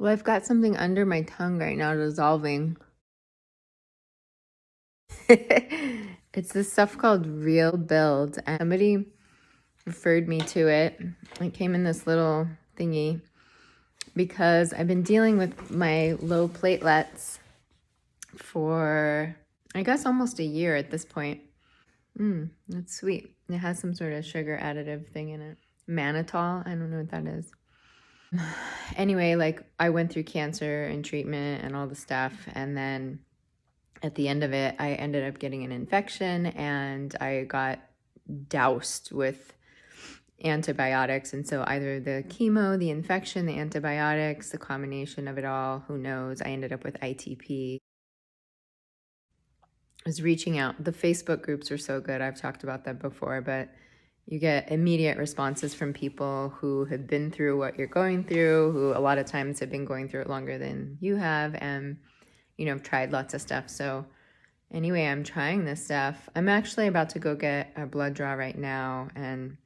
Well, I've got something under my tongue right now dissolving. It's this stuff called Real Build. And somebody referred me to it. It came in this little thingy because I've been dealing with my low platelets for, I guess, almost a year at this point. That's sweet. It has some sort of sugar additive thing in it. Mannitol, I don't know what that is. Anyway, like I went through cancer and treatment and all the stuff, and then at the end of it, I ended up getting an infection and I got doused with antibiotics. And so either the chemo, the infection, the antibiotics, the combination of it all, who knows? I ended up with ITP. I was reaching out. The Facebook groups are so good. I've talked about that before, but you get immediate responses from people who have been through what you're going through, who a lot of times have been going through it longer than you have, and, you know, have tried lots of stuff. So anyway, I'm trying this stuff. I'm actually about to go get a blood draw right now. And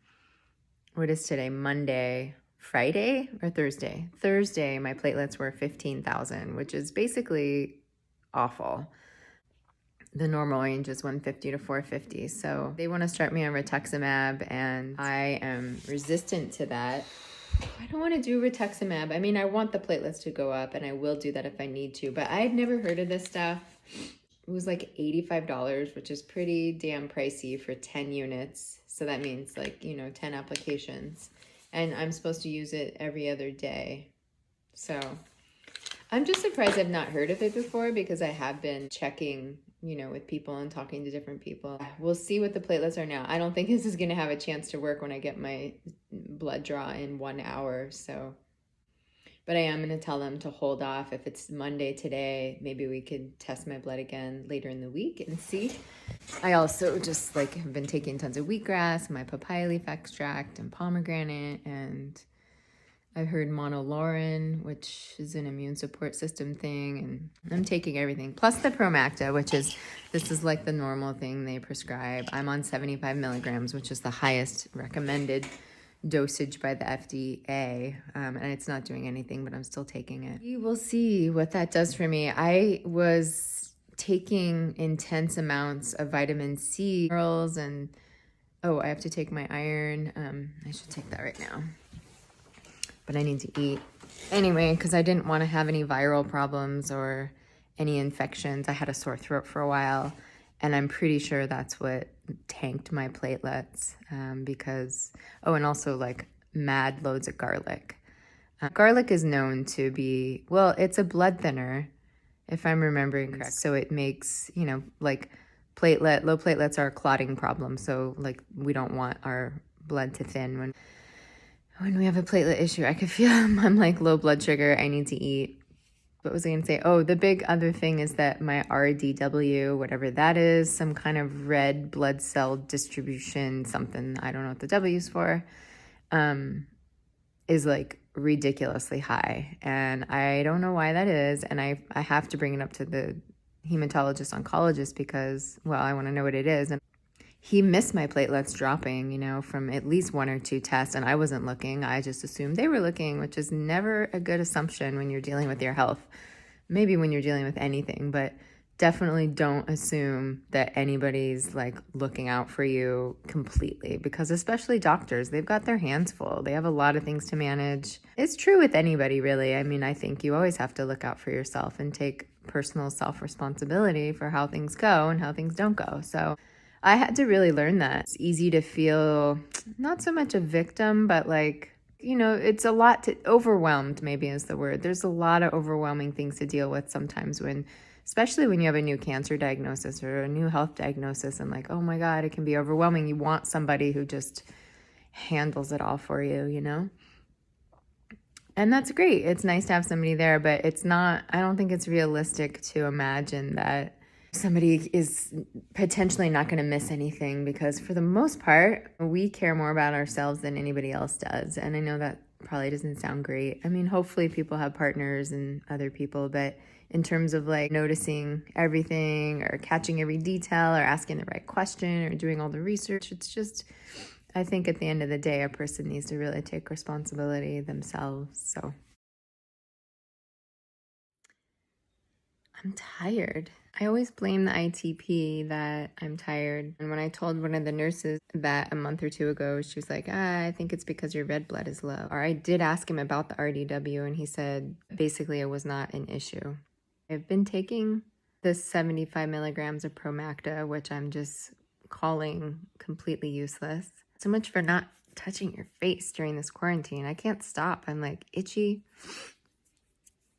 what is today? Monday, Friday or Thursday? Thursday, my platelets were 15,000, which is basically awful. The normal range is 150 to 450. So they want to start me on rituximab, and I am resistant to that. I don't want to do rituximab. I mean, I want the platelets to go up, and I will do that if I need to, but I had never heard of this stuff. It was like $85, which is pretty damn pricey for 10 units. So that means like, 10 applications. And I'm supposed to use it every other day. So I'm just surprised I've not heard of it before, because I have been checking, with people and talking to different people. We'll see what the platelets are now. I don't think this is going to have a chance to work when I get my blood draw in 1 hour. So, but I am going to tell them to hold off. If it's Monday today, maybe we could test my blood again later in the week and see. I also just have been taking tons of wheatgrass, my papaya leaf extract, and pomegranate, and I've heard monolaurin, which is an immune support system thing, and I'm taking everything. Plus the Promacta, this is like the normal thing they prescribe. I'm on 75 milligrams, which is the highest recommended dosage by the FDA, and it's not doing anything, but I'm still taking it. We will see what that does for me. I was taking intense amounts of vitamin C, minerals, and I have to take my iron. I should take that right now. But I need to eat anyway, because I didn't want to have any viral problems or any infections. I had a sore throat for a while, and I'm pretty sure that's what tanked my platelets, because, and also mad loads of garlic. Garlic is known to be, it's a blood thinner, if I'm remembering correct. So it makes, low platelets are a clotting problem. So we don't want our blood to thin when we have a platelet issue. I could feel I'm low blood sugar. I need to eat. What was I going to say? The big other thing is that my RDW, whatever that is, some kind of red blood cell distribution, something, I don't know what the W is for, is ridiculously high. And I don't know why that is. And I have to bring it up to the hematologist oncologist because, I want to know what it is. And he missed my platelets dropping, from at least 1 or 2 tests, and I wasn't looking. I just assumed they were looking, which is never a good assumption when you're dealing with your health. Maybe when you're dealing with anything, but definitely don't assume that anybody's looking out for you completely, because especially doctors, they've got their hands full. They have a lot of things to manage. It's true with anybody, really. I mean, I think you always have to look out for yourself and take personal self-responsibility for how things go and how things don't go. So I had to really learn that. It's easy to feel not so much a victim, but it's a lot overwhelmed, maybe is the word. There's a lot of overwhelming things to deal with sometimes especially when you have a new cancer diagnosis or a new health diagnosis, and oh my God, it can be overwhelming. You want somebody who just handles it all for you, And that's great. It's nice to have somebody there, but I don't think it's realistic to imagine that somebody is potentially not going to miss anything, because for the most part, we care more about ourselves than anybody else does. And I know that probably doesn't sound great. I mean, hopefully people have partners and other people, but in terms of noticing everything or catching every detail or asking the right question or doing all the research, it's just, I think at the end of the day, a person needs to really take responsibility themselves. So I'm tired. I always blame the ITP that I'm tired. And when I told one of the nurses that a month or two ago, she was like, I think it's because your red blood is low. Or I did ask him about the RDW, and he said basically it was not an issue. I've been taking the 75 milligrams of Promacta, which I'm just calling completely useless. So much for not touching your face during this quarantine. I can't stop. I'm like itchy.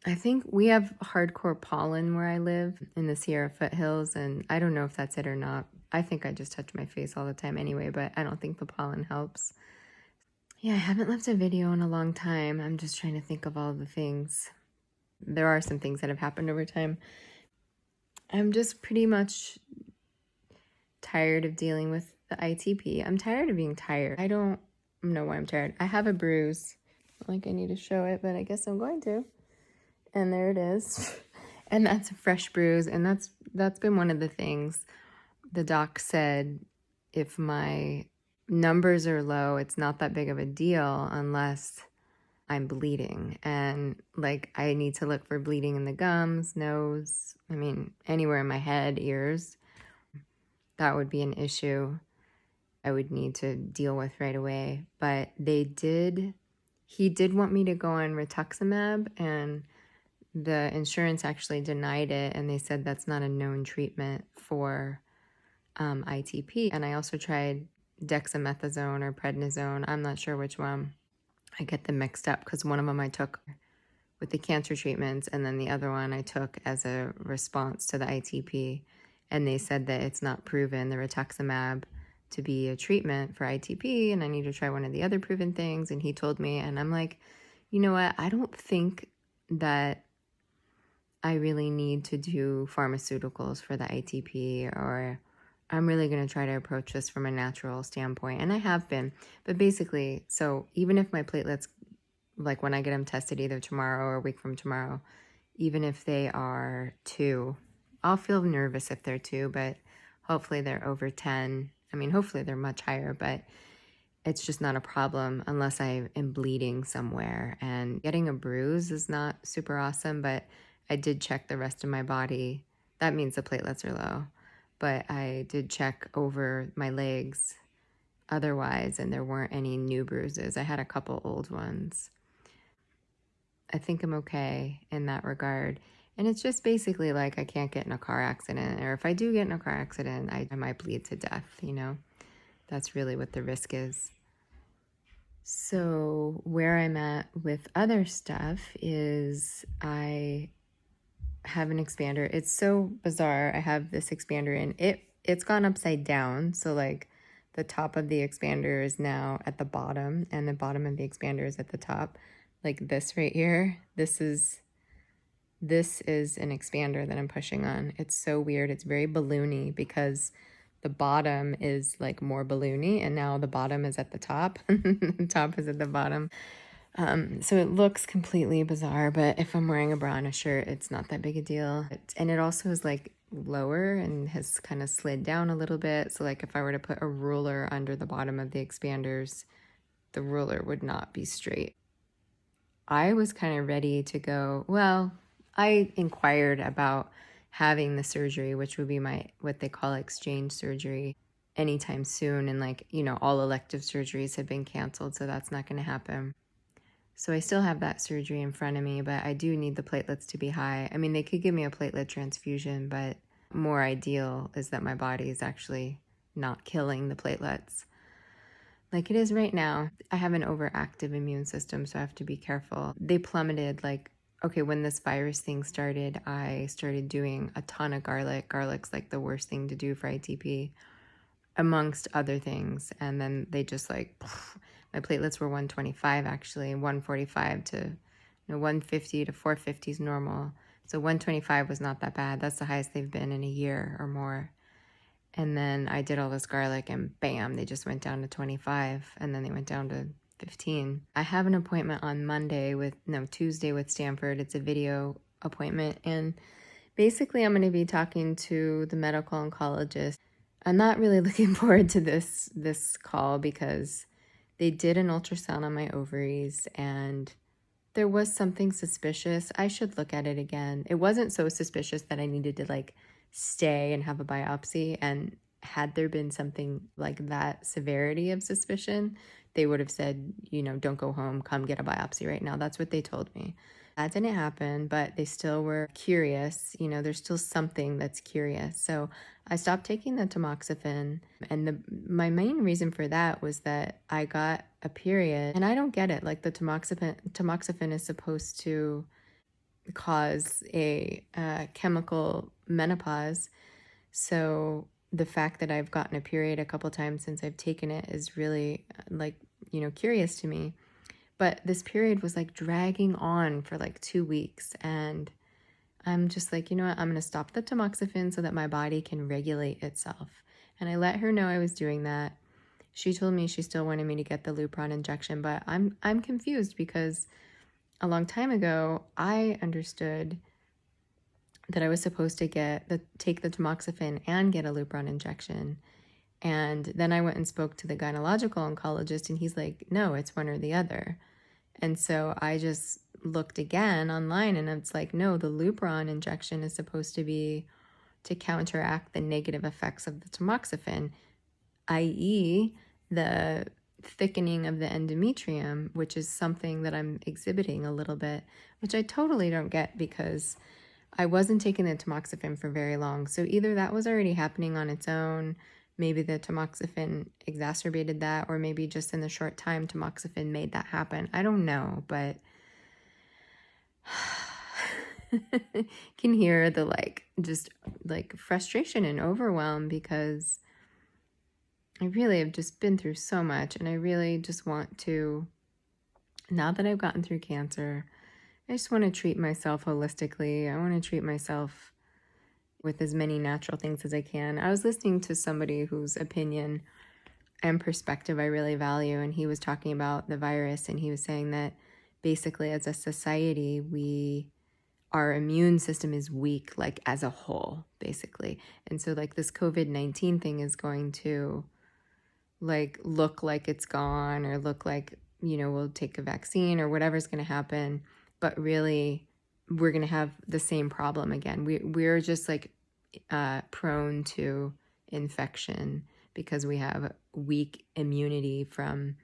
I think we have hardcore pollen where I live in the Sierra foothills, and I don't know if that's it or not. I think I just touch my face all the time anyway, but I don't think the pollen helps. Yeah, I haven't left a video in a long time. I'm just trying to think of all the things. There are some things that have happened over time. I'm just pretty much tired of dealing with the ITP. I'm tired of being tired. I don't know why I'm tired. I have a bruise. Not like I need to show it, but I guess I'm going to. And there it is. And that's a fresh bruise. And that's been one of the things the doc said. If my numbers are low, it's not that big of a deal unless I'm bleeding. And like I need to look for bleeding in the gums, nose, I mean, anywhere in my head, ears. That would be an issue I would need to deal with right away. But he did want me to go on rituximab, and the insurance actually denied it, and they said that's not a known treatment for ITP. And I also tried dexamethasone or prednisone. I'm not sure which one. I get them mixed up because one of them I took with the cancer treatments, and then the other one I took as a response to the ITP. And they said that it's not proven, the rituximab, to be a treatment for ITP, and I need to try one of the other proven things. And he told me, and I'm like, you know what? I don't think that I really need to do pharmaceuticals for the ITP, or I'm really going to try to approach this from a natural standpoint. And I have been, but basically, so even if my platelets, like when I get them tested either tomorrow or a week from tomorrow, even if they are 2, I'll feel nervous if they're 2, but hopefully they're over 10. I mean, hopefully they're much higher, but it's just not a problem unless I am bleeding somewhere. And getting a bruise is not super awesome, but I did check the rest of my body. That means the platelets are low. But I did check over my legs otherwise, and there weren't any new bruises. I had a couple old ones. I think I'm okay in that regard. And it's just basically like I can't get in a car accident, or if I do get in a car accident, I might bleed to death, you know? That's really what the risk is. So where I'm at with other stuff is I have an expander. It's so bizarre. I have this expander in. It's gone upside down. So like the top of the expander is now at the bottom, and the bottom of the expander is at the top. Like this right here. This is an expander that I'm pushing on. It's so weird. It's very balloony because the bottom is like more balloony, and now the bottom is at the top. The top is at the bottom. So it looks completely bizarre, but if I'm wearing a bra and a shirt, it's not that big a deal. And it also is like lower and has kind of slid down a little bit. So like if I were to put a ruler under the bottom of the expanders, the ruler would not be straight. I was kind of ready to go, well, I inquired about having the surgery, which would be what they call exchange surgery, anytime soon. And like, you know, all elective surgeries have been canceled, so that's not going to happen. So I still have that surgery in front of me, but I do need the platelets to be high. I mean, they could give me a platelet transfusion, but more ideal is that my body is actually not killing the platelets like it is right now. I have an overactive immune system, so I have to be careful. They plummeted, like, okay, when this virus thing started, I started doing a ton of garlic. Garlic's like the worst thing to do for ITP, amongst other things. And then they just like, my platelets were 125 actually, 145 to 150 to 450 is normal. So 125 was not that bad. That's the highest they've been in a year or more. And then I did all this garlic and bam, they just went down to 25, and then they went down to 15. I have an appointment on Tuesday with Stanford. It's a video appointment, and basically I'm going to be talking to the medical oncologist. I'm not really looking forward to this call because they did an ultrasound on my ovaries, and there was something suspicious. I should look at it again. It wasn't so suspicious that I needed to like stay and have a biopsy. And had there been something like that severity of suspicion, they would have said, you know, don't go home, come get a biopsy right now. That's what they told me. That didn't happen, but they still were curious. You know, there's still something that's curious. So I stopped taking the tamoxifen. And my main reason for that was that I got a period. And I don't get it. Like the tamoxifen is supposed to cause a chemical menopause. So the fact that I've gotten a period a couple times since I've taken it is really like, you know, curious to me. But this period was like dragging on for like 2 weeks. And I'm just like, you know what? I'm going to stop the tamoxifen so that my body can regulate itself. And I let her know I was doing that. She told me she still wanted me to get the Lupron injection, but I'm confused because a long time ago, I understood that I was supposed to take the tamoxifen and get a Lupron injection. And then I went and spoke to the gynecological oncologist, and he's like, no, it's one or the other. And so I just looked again online, and it's like, no, the Lupron injection is supposed to be to counteract the negative effects of the tamoxifen, i.e. the thickening of the endometrium, which is something that I'm exhibiting a little bit, which I totally don't get because I wasn't taking the tamoxifen for very long. So either that was already happening on its own, maybe the tamoxifen exacerbated that, or maybe just in the short time tamoxifen made that happen. I don't know, but can hear the just frustration and overwhelm because I really have just been through so much, and I really just want to, now that I've gotten through cancer, I just want to treat myself holistically. I want to treat myself with as many natural things as I can. I was listening to somebody whose opinion and perspective I really value, and he was talking about the virus, and he was saying that basically as a society, our immune system is weak, like as a whole, basically. And so like this COVID-19 thing is going to like look like it's gone, or look like, you know, we'll take a vaccine or whatever's going to happen, but really we're going to have the same problem again. We're just like prone to infection because we have weak immunity from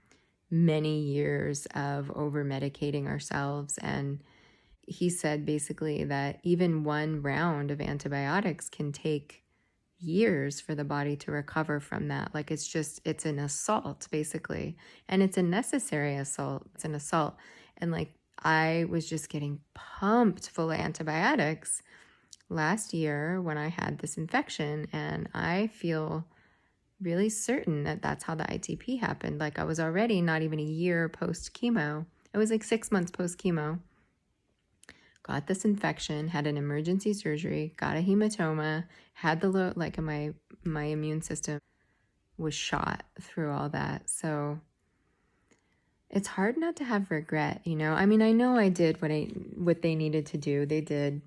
many years of over medicating ourselves. And he said basically that even one round of antibiotics can take years for the body to recover from that. Like it's an assault basically, and it's a necessary assault. It's an assault. And like I was just getting pumped full of antibiotics last year when I had this infection, and I feel really certain that that's how the ITP happened. Like I was already not even a year post chemo. I was like 6 months post chemo. Got this infection, had an emergency surgery, got a hematoma, had my immune system was shot through all that. So it's hard not to have regret, you know? I mean, I know I did what they needed to do. They did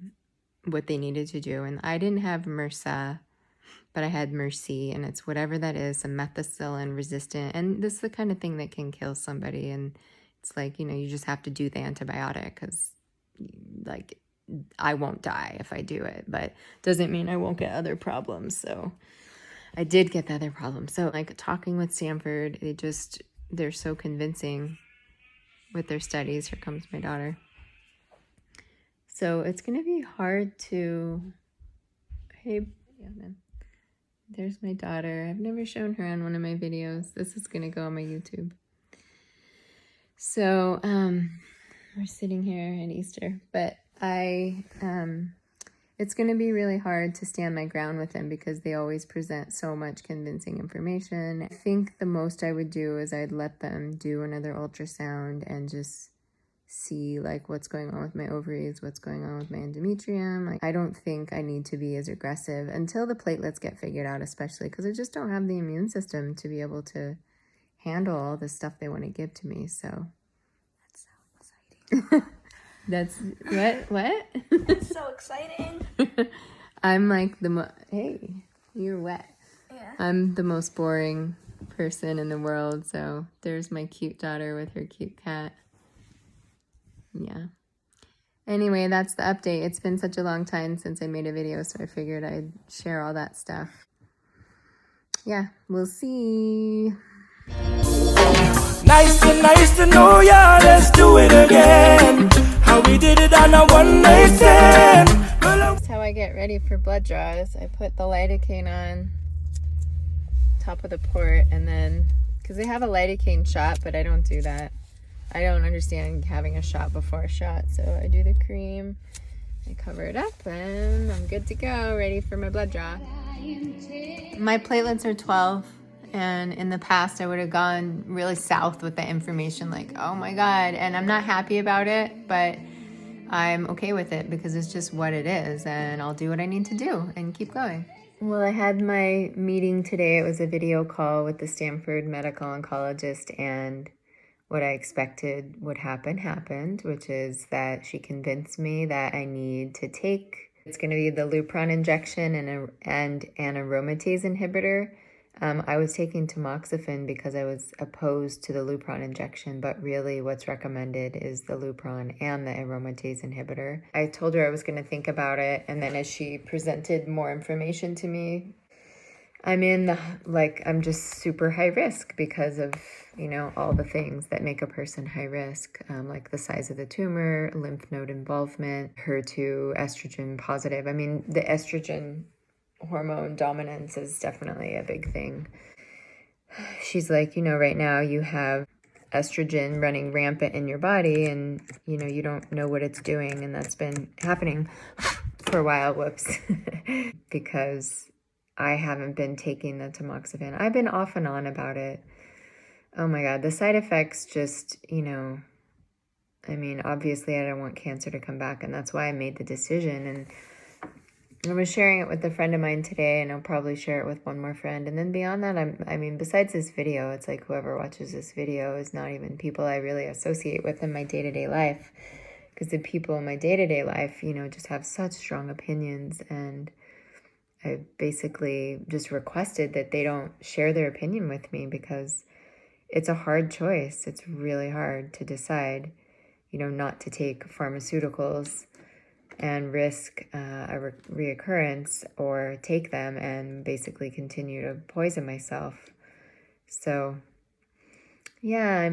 what they needed to do. And I didn't have MRSA, but I had Mercy, and it's whatever that is, a methicillin resistant. And this is the kind of thing that can kill somebody. And it's like, you know, you just have to do the antibiotic because like I won't die if I do it, but doesn't mean I won't get other problems. So I did get the other problems. So like talking with Stanford, they're so convincing with their studies. Here comes my daughter. So it's going to be hard to, hey, yeah, man. There's my daughter. I've never shown her on one of my videos. This is going to go on my YouTube. So, we're sitting here at Easter, but it's going to be really hard to stand my ground with them because they always present so much convincing information. I think the most I would do is I'd let them do another ultrasound and just see like what's going on with my ovaries, what's going on with my endometrium. Like I don't think I need to be as aggressive until the platelets get figured out, especially because I just don't have the immune system to be able to handle all the stuff they want to give to me. So that's so exciting. That's what? That's so exciting. I'm like hey, you're wet. Yeah. I'm the most boring person in the world. So there's my cute daughter with her cute cat. Yeah. Anyway, that's the update. It's been such a long time since I made a video, so I figured I'd share all that stuff. Yeah, we'll see. Nice to know ya. Let's do it again. How we did it on a one night stand. That's how I get ready for blood draws. I put the lidocaine on top of the port, and then, because they have a lidocaine shot, but I don't do that. I don't understand having a shot before a shot, so I do the cream, I cover it up, and I'm good to go, ready for my blood draw. My platelets are 12, and in the past I would have gone really south with the information, like, oh my God, and I'm not happy about it, but I'm okay with it because it's just what it is, and I'll do what I need to do and keep going. Well, I had my meeting today. It was a video call with the Stanford medical oncologist, and what I expected would happen happened, which is that she convinced me that I need to take, it's going to be the Lupron injection and an aromatase inhibitor. I was taking tamoxifen because I was opposed to the Lupron injection, but really what's recommended is the Lupron and the aromatase inhibitor. I told her I was going to think about it, and then as she presented more information to me, I'm just super high risk because of, all the things that make a person high risk, like the size of the tumor, lymph node involvement, HER2, estrogen positive. The estrogen hormone dominance is definitely a big thing. She's like, right now you have estrogen running rampant in your body and, you don't know what it's doing. And that's been happening for a while, because I haven't been taking the tamoxifen. I've been off and on about it. Oh my God, the side effects just, obviously I don't want cancer to come back, and that's why I made the decision. And I was sharing it with a friend of mine today, and I'll probably share it with one more friend. And then beyond that, besides this video, it's like whoever watches this video is not even people I really associate with in my day-to-day life. Because the people in my day-to-day life, just have such strong opinions, and I basically just requested that they don't share their opinion with me because it's a hard choice. It's really hard to decide, not to take pharmaceuticals and risk a reoccurrence, or take them and basically continue to poison myself. So, yeah,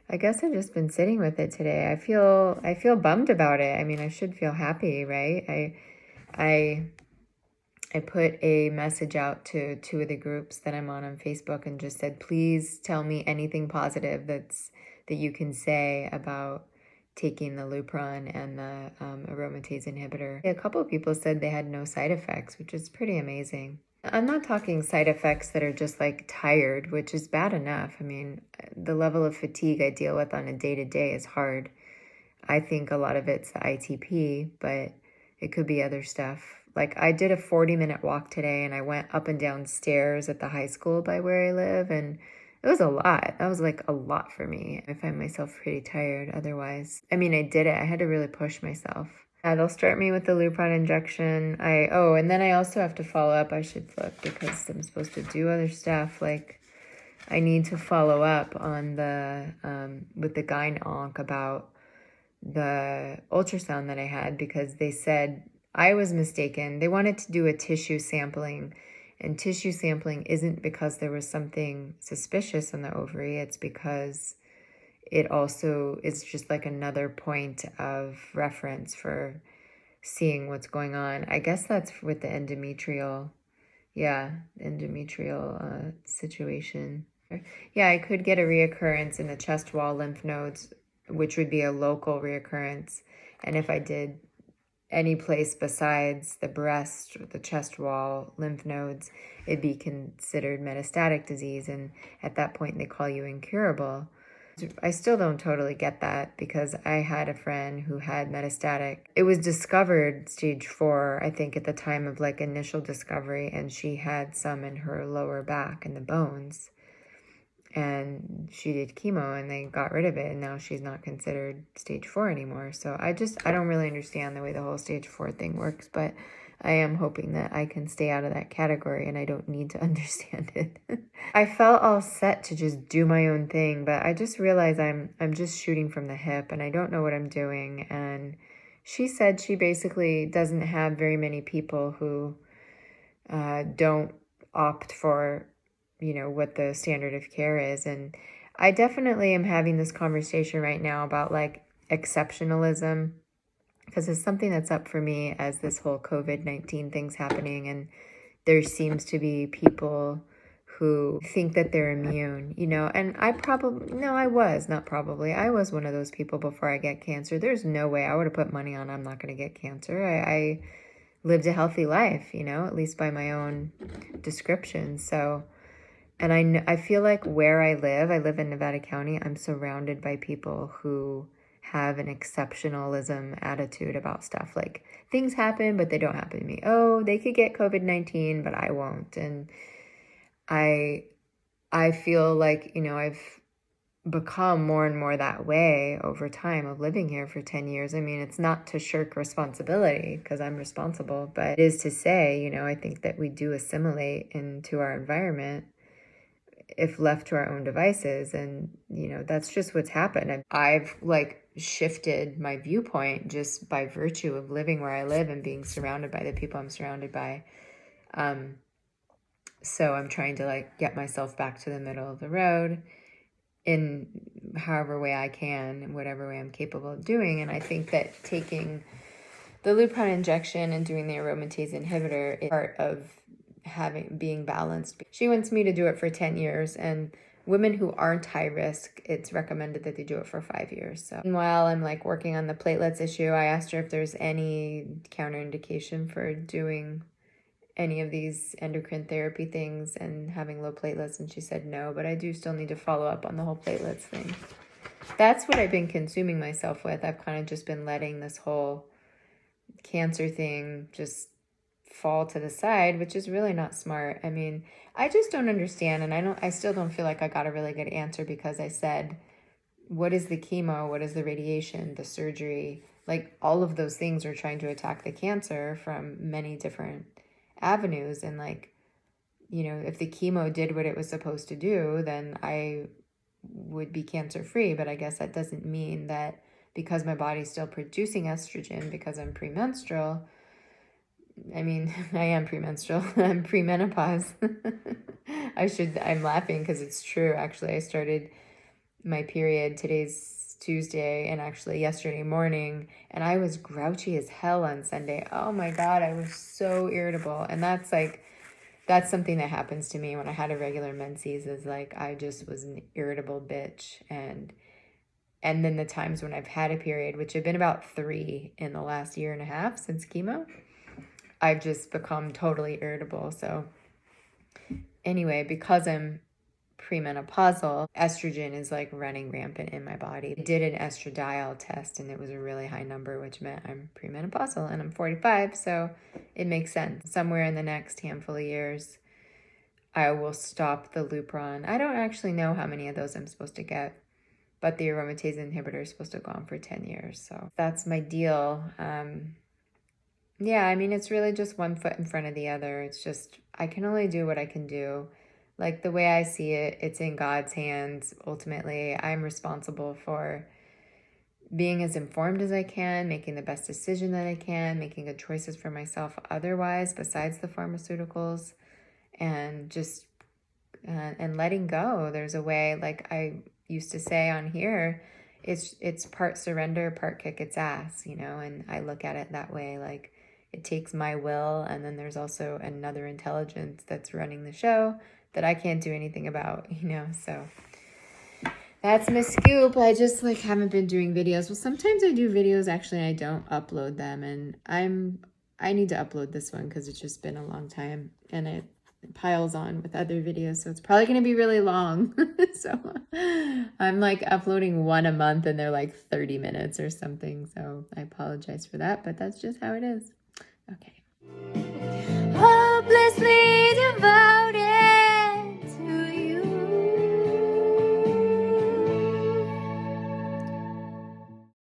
I guess I've just been sitting with it today. I feel bummed about it. I should feel happy, right? I put a message out to 2 of the groups that I'm on Facebook and just said, please tell me anything positive that you can say about taking the Lupron and the aromatase inhibitor. A couple of people said they had no side effects, which is pretty amazing. I'm not talking side effects that are just like tired, which is bad enough. The level of fatigue I deal with on a day-to-day is hard. I think a lot of it's the ITP, but it could be other stuff. Like, I did a 40-minute walk today, and I went up and down stairs at the high school by where I live, and it was a lot. That was like a lot for me. I find myself pretty tired otherwise. I did it. I had to really push myself. They'll start me with the Lupron injection. And then I also have to follow up. I should flip because I'm supposed to do other stuff. Like, I need to follow up on the with the gyne-onc about the ultrasound that I had, because they said I was mistaken. They wanted to do a tissue sampling, and tissue sampling isn't because there was something suspicious in the ovary. It's because it also is just like another point of reference for seeing what's going on. I guess that's with the endometrial situation. Yeah, I could get a reoccurrence in the chest wall lymph nodes, which would be a local reoccurrence. And if I did any place besides the breast or the chest wall lymph nodes, it'd be considered metastatic disease. And at that point, they call you incurable. I still don't totally get that, because I had a friend who had metastatic. It was discovered stage 4, I think, at the time of like initial discovery, and she had some in her lower back and the bones. And she did chemo and they got rid of it, and now she's not considered stage 4 anymore. So I don't really understand the way the whole stage 4 thing works, but I am hoping that I can stay out of that category and I don't need to understand it. I felt all set to just do my own thing, but I just realized I'm just shooting from the hip and I don't know what I'm doing. And she said she basically doesn't have very many people who don't opt for, what the standard of care is. And I definitely am having this conversation right now about like exceptionalism, because it's something that's up for me as this whole COVID-19 thing's happening. And there seems to be people who think that they're immune, and I was one of those people before I get cancer. There's no way I would have put money on I'm not going to get cancer. I lived a healthy life, at least by my own description. So, and I feel like where I live in Nevada County, I'm surrounded by people who have an exceptionalism attitude about stuff. Like, things happen, but they don't happen to me. Oh, they could get COVID-19, but I won't. And I feel like, I've become more and more that way over time of living here for 10 years. I mean, it's not to shirk responsibility because I'm responsible, but it is to say, I think that we do assimilate into our environment if left to our own devices. And, that's just what's happened. I've shifted my viewpoint just by virtue of living where I live and being surrounded by the people I'm surrounded by. So I'm trying to get myself back to the middle of the road in however way I can and whatever way I'm capable of doing. And I think that taking the Lupron injection and doing the aromatase inhibitor is part of being balanced. She wants me to do it for 10 years, and women who aren't high risk, it's recommended that they do it for 5 years. So while I'm working on the platelets issue, I asked her if there's any counterindication for doing any of these endocrine therapy things and having low platelets, and she said no, but I do still need to follow up on the whole platelets thing. That's what I've been consuming myself with. I've kind of just been letting this whole cancer thing just fall to the side, which is really not smart. I mean, I just don't understand, and I still don't feel like I got a really good answer, because I said, what is the chemo, what is the radiation, the surgery, all of those things are trying to attack the cancer from many different avenues. And if the chemo did what it was supposed to do, then I would be cancer free. But I guess that doesn't mean that because my body's still producing estrogen because I'm premenstrual. I mean, I am premenstrual. I'm premenopause. I'm laughing because it's true. Actually, I started my period. Today's Tuesday, and actually yesterday morning, and I was grouchy as hell on Sunday. Oh my God, I was so irritable. And that's something that happens to me when I had a regular menses, is I just was an irritable bitch. And then the times when I've had a period, which have been about 3 in the last year and a half since chemo, I've just become totally irritable. So anyway, because I'm premenopausal, estrogen is running rampant in my body. I did an estradiol test and it was a really high number, which meant I'm premenopausal, and I'm 45, so it makes sense. Somewhere in the next handful of years, I will stop the Lupron. I don't actually know how many of those I'm supposed to get, but the aromatase inhibitor is supposed to go on for 10 years. So that's my deal. Yeah, I mean, it's really just one foot in front of the other. It's just, I can only do what I can do. The way I see it, it's in God's hands. Ultimately, I'm responsible for being as informed as I can, making the best decision that I can, making good choices for myself otherwise, besides the pharmaceuticals, and just, and letting go. There's a way, I used to say on here, it's part surrender, part kick its ass, and I look at it that way. It takes my will, and then there's also another intelligence that's running the show that I can't do anything about, so that's my scoop. I just haven't been doing videos. Well, sometimes I do videos, actually, I don't upload them, and I need to upload this one because it's just been a long time, and it piles on with other videos, so it's probably going to be really long. So I'm uploading one a month, and they're 30 minutes or something, so I apologize for that, but that's just how it is. Okay. Hopelessly